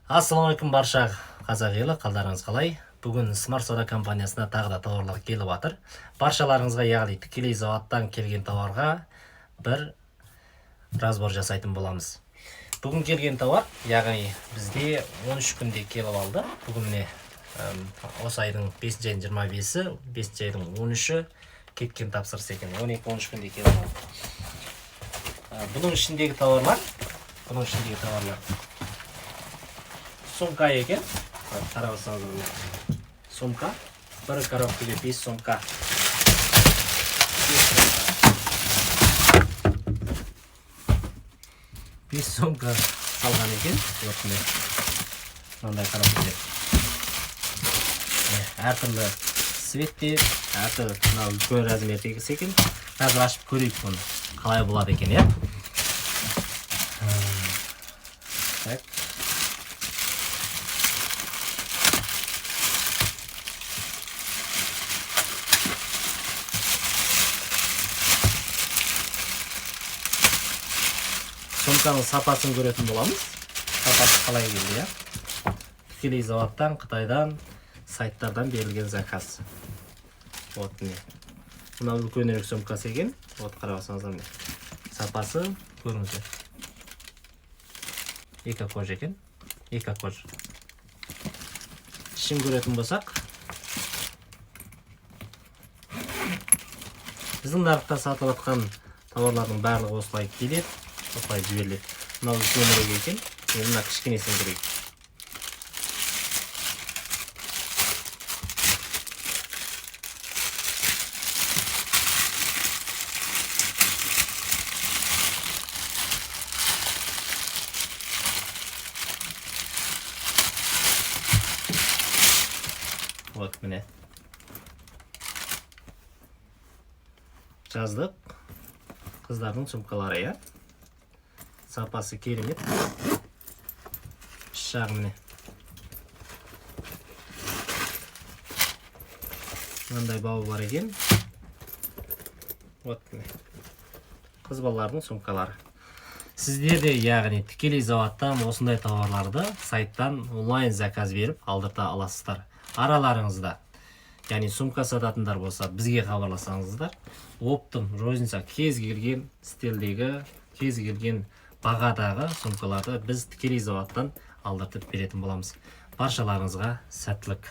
Ассалаумалейкум барша қазақ елі, қалдарыңыз қалай? Бүгін Smart Soda компаниясына тағы да тауарлар келіп жатыр. Баршаларыңызға, яғни тікелей заводтан келген тауарға бір разбор жасайтын боламыз. Бүгін келген тауар, яғни бізде 13 күнде келіп алды. Бүгін міне осы айдың 5 айдың 25-і, 5 айдың 13-і кеткен тапсырыс екен. 12-13 күнде келіп алды. Бұның ішіндегі тауарлар сумка екен. Қарап отырсаңыз, сумка. Бір коробкаға 5 сумка. 5 сумка салған екен. Осындай. Мынандай коробкада. Әртүрлі цветте, әртүрлі үлкен размердегі секілді. Қазір ашып көрейік бұны. Қалай болады екен, иә? Так. Сумканың сапасын көретін боламыз. Сапасы қалай келді, иә? Тікелей заводтан, Қытайдан, сайттардан берілген заказ. Вот міне. Мына үлкенірек сумкасы екен. Вот қарап отырсаңыздар міне. Сапасы көріңіздер. Эко-кожа екен. Эко-кожа. Ішін көретін болсақ, біздің нарықта сатып жатқан тауарлардың барлығы осылай келеді. Осылай жіберіледі. Мынау үлкенірек екен. Мына кішкенесін көрейік. Вот міне. Жаздық. Қыздардың сумкалары, иә. Сапасы керемет. Шағы міне. Мынандай бауы бар екен. Вот міне. Қыз балалардың сумкалары. Сіздер де, яғни тікелей заводтан осындай тауарларды сайттан онлайн заказ беріп алдырта аласыздар. Араларыңызда, яғни сумка сататындар болса, бізге хабарласаңыздар. Оптом розница кез келген стилдегі, кез келген бағадағы сумкаларды біз тікелей заводтан алдыртып беретін боламыз. Баршаларыңызға сәттілік.